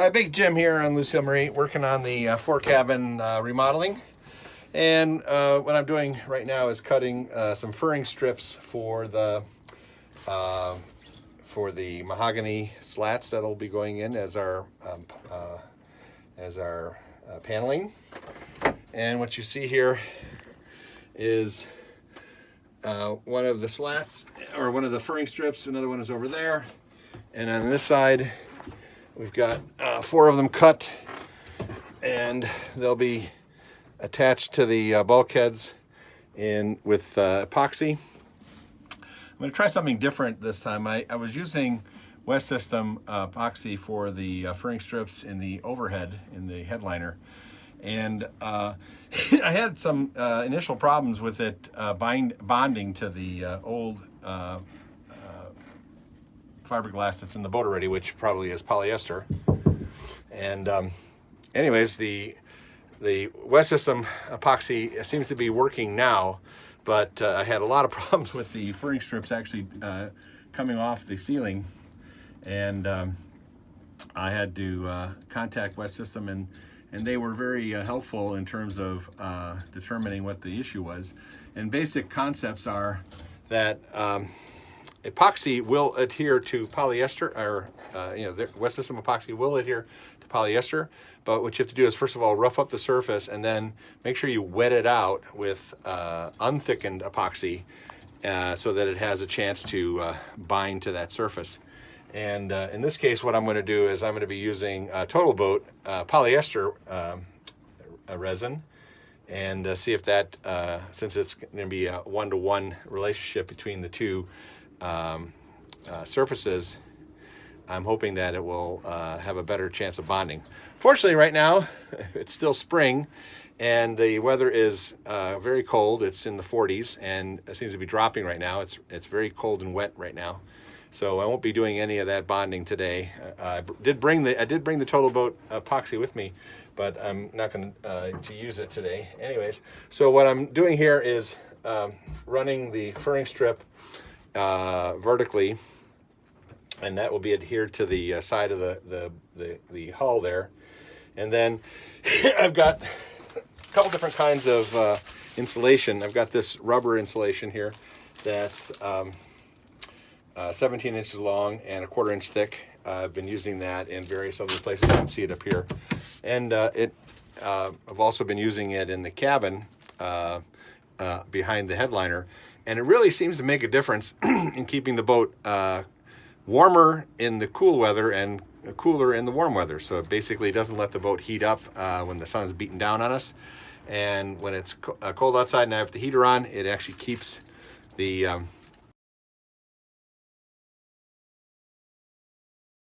Hi, Big Jim here on Lucille Marie, working on the fore-cabin remodeling. And what I'm doing right now is cutting some furring strips for the mahogany slats that'll be going in as our paneling. And what you see here is one of the slats, or one of the furring strips. Another one is over there, and on this side we've got 4 of them cut, and they'll be attached to the bulkheads with epoxy. I'm going to try something different this time. I was using West System epoxy for the furring strips in the overhead, in the headliner, and I had some initial problems with it bonding to the old fiberglass that's in the boat already, which probably is polyester. And anyways, the West System epoxy seems to be working now, but I had a lot of problems with the furring strips actually coming off the ceiling, and I had to contact West System, and they were very helpful in terms of determining what the issue was. And basic concepts are that epoxy will adhere to polyester, or the West System epoxy will adhere to polyester, but what you have to do is, first of all, rough up the surface, and then make sure you wet it out with unthickened epoxy so that it has a chance to bind to that surface. And in this case, what I'm going to do is I'm going to be using Total Boat polyester resin, and see if that, since it's going to be a 1-to-1 relationship between the two surfaces, I'm hoping that it will have a better chance of bonding. Fortunately, right now it's still spring, and the weather is very cold. It's in the 40s, and it seems to be dropping right now. It's very cold and wet right now, so I won't be doing any of that bonding today. I did bring the Total Boat epoxy with me, but I'm not going to use it today. Anyways, so what I'm doing here is running the furring strip vertically, and that will be adhered to the side of the hull there. And then I've got a couple different kinds of insulation. I've got this rubber insulation here that's 17 inches long and 1/4 inch thick. I've been using that in various other places. You can see it up here. And I've also been using it in the cabin behind the headliner. And it really seems to make a difference in keeping the boat warmer in the cool weather and cooler in the warm weather. So it basically doesn't let the boat heat up when the sun's beating down on us. And when it's cold outside and I have the heater on, it actually keeps the